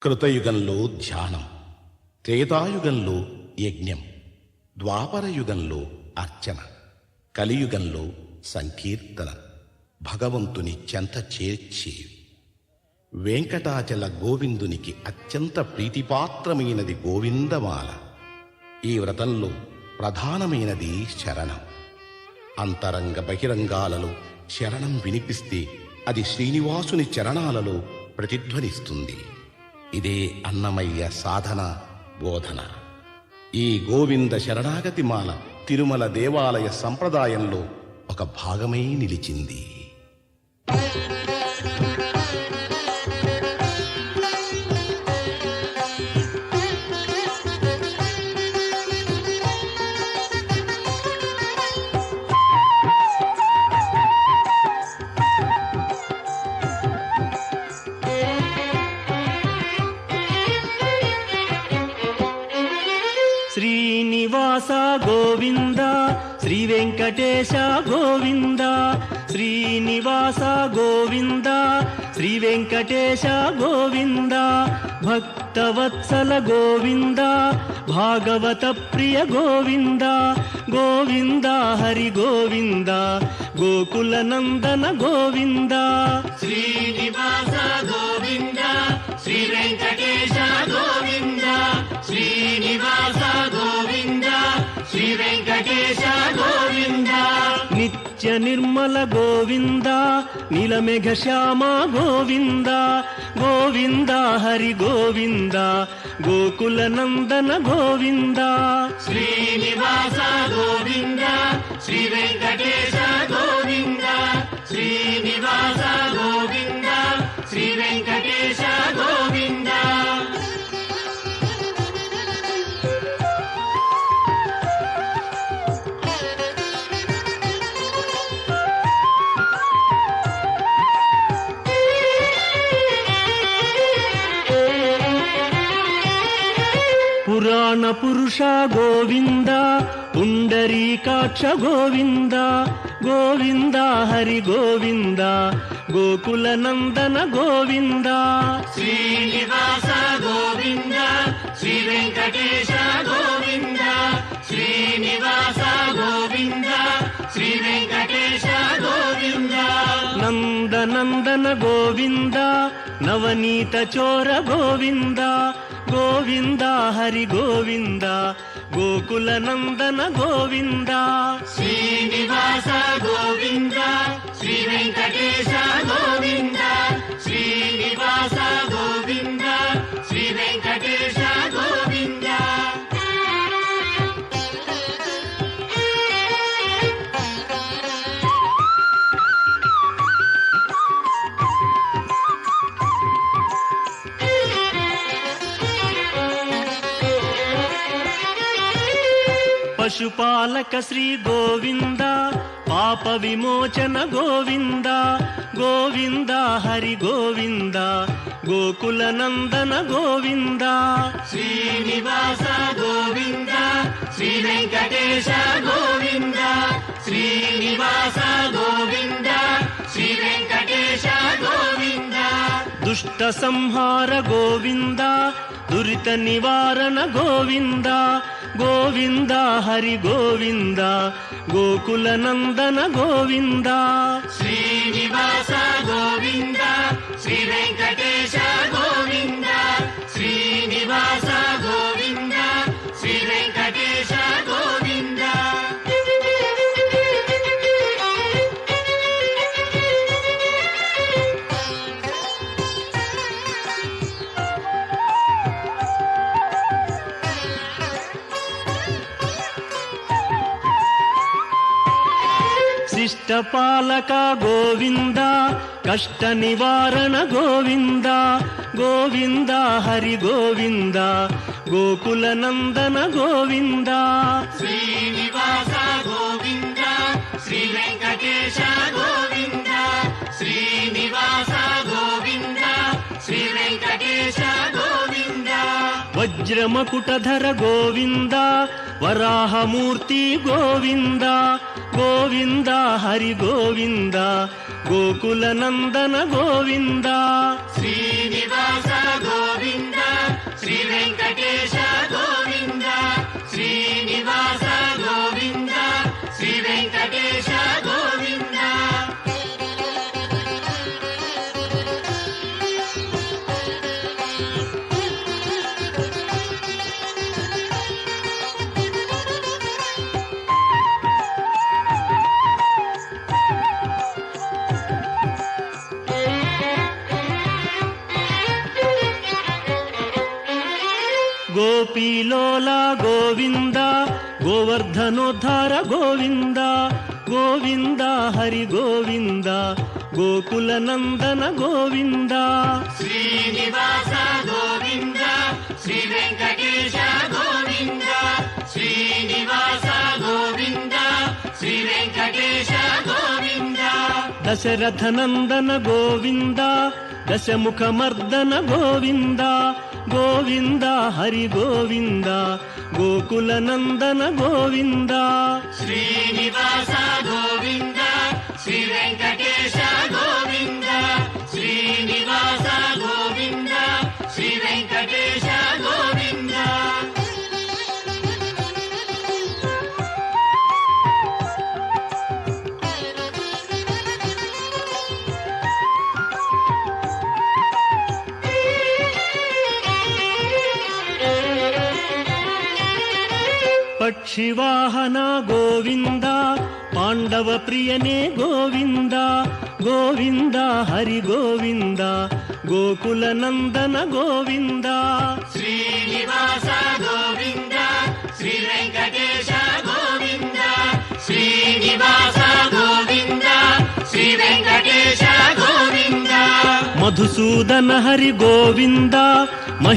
కృతయుగంలో ధ్యానం, త్రేతాయుగంలో యజ్ఞం, ద్వాపరయుగంలో అర్చన, కలియుగంలో సంకీర్తన, భగవంతుని చెంత చేర్చేవి. వెంకటాచల గోవిందునికి అత్యంత ప్రీతిపాత్రమైనది గోవిందమాల. ఈ వ్రతంలో ప్రధానమైనది శరణం. అంతరంగ బహిరంగాలలో శరణం వినిపిస్తే అది శ్రీనివాసుని చరణాలలో ప్రతిధ్వనిస్తుంది. ఇదే అన్నమయ్య సాధన బోధన. ఈ గోవింద శరణాగతి మాల తిరుమల దేవాలయ సంప్రదాయంలో ఒక భాగమై నిలిచింది. శ్రీనివాస గోవింద, శ్రీ వెంకటేశ గోవింద. శ్రీనివాస గోవింద, శ్రీ వెంకటేశ గోవింద. భక్తవత్సల గోవింద, భాగవత ప్రియ గోవింద. గోవింద హరి గోవింద, గోకుల నందన గోవింద. శ్రీనివాస గోవింద, శ్రీ వెంకటేశ గోవింద. శ్రీనివాస గోవింద, శ్రీ వెంకటేశ గోవింద. నిత్య నిర్మల గోవింద, నీలమేఘ శ్యామ గోవింద. గోవింద హరి గోవింద, గోకుల నందన గోవింద. శ్రీనివాస గోవింద, శ్రీ వెంకటేశ గోవింద. శ్రీనివాస గోవింద, శ్రీ వెంకటేశ గోవింద. పురాణ పురుష గోవింద, పుండరీకాక్ష గోవింద. గోవింద హరి గోవింద, గోకుల నందన గోవింద. శ్రీనివాస గోవింద, శ్రీ వెంకటేశ గోవింద. శ్రీనివాస గోవింద, శ్రీ వెంకటేశ గోవింద. నందనందన గోవింద, నవనీత చోర గోవింద. గోవింద హరి గోవింద, గోకుల నందన గోవింద. శ్రీనివాస గోవింద, శ్రీ వెంకటేశ గోవింద. శ్రీనివాస గోవింద, శ్రీ వెంకటేశ గోవింద. పశుపాలక శ్రీ గోవింద, పాప విమోచన గోవింద. గోవింద హరి గోవింద, గోకుల నందన గోవింద. శ్రీనివాస గోవింద, శ్రీ వెంకటేశ గోవింద. శ్రీనివాస గోవింద, శ్రీ వెంకటేశ గోవింద. దుష్ట సంహార గోవింద, దురిత నివారణ గోవింద. గోవింద హరి గోవింద, గోకుల నందన గోవింద. శ్రీనివాస గోవింద, శ్రీ వెంకటేశ గోవింద. శ్రీనివాస గోవింద, శ్రీ వెంకటేశ గోవింద. శిష్టపాలక గోవింద, కష్ట నివారణ గోవింద. గోవింద హరి గోవింద, గోకుల నందన గోవింద. శ్రీనివాస గోవింద, శ్రీ వెంకటేశ గోవింద. శ్రీనివాస గోవింద, శ్రీ వెంకటేశ గోవింద. వజ్రమకుటధర గోవింద, వరాహమూర్తి గోవింద. గోవింద హరి గోవింద, గోకుల నందన గోవింద. శ్రీనివాస గోవింద, ಗೋಪಿಲೋಲ ಗೋವಿಂದ ಗೋವರ್ಧನೋದ್ಧಾರ ಗೋವಿಂದ ಗೋವಿಂದ ಹರಿ ಗೋವಿಂದ ಗೋಕುಲ ನಂದನ ಗೋವಿಂದ ಶ್ರೀನಿವಾಸ ಗೋವಿಂದ ಶ್ರೀ ವೆಂಕಟೇಶ ಗೋವಿಂದ ಶ್ರೀನಿವಾಸ ಗೋವಿಂದ ಶ್ರೀ ವೆಂಕಟೇಶ ಗೋವಿಂದ ದಶರಥ ನಂದನ ಗೋವಿಂದ ದಶಮುಖ ಮರ್ದನ ಗೋವಿಂದ ಗೋವಿಂದ ಹರಿ ಗೋವಿಂದ ಗೋಕುಲ ನಂದನ ಗೋವಿಂದ ಶ್ರೀನಿವಾಸ ಗೋವಿಂದ ಶ್ರೀ ವೆಂಕಟೇಶ ಗೋವಿಂದ ಶ್ರೀನಿವಾಸ ಗೋವಿಂದ ಶ್ರೀ ವೆಂಕಟೇಶ ಗೋವಿಂದ ಪಕ್ಷಿವಾಹನ ಗೋವಿಂದ ಪಾಂಡವ ಪ್ರಿಯನೇ ಗೋವಿಂದ ಗೋವಿಂದ ಹರಿ ಗೋವಿಂದ ಗೋಕುಲ ನಂದನ ಗೋವಿಂದ ಶ್ರೀನಿವಾಸ ಗೋವಿಂದ ಶ್ರೀ ವೆಂಕಟೇಶ ಗೋವಿಂದ ಶ್ರೀನಿವಾಸ ಗೋವಿಂದ ಶ್ರೀ ವೆಂಕಟೇಶ ಗೋವಿಂದ ಮಧುಸೂದನ ಹರಿ ಗೋವಿಂದ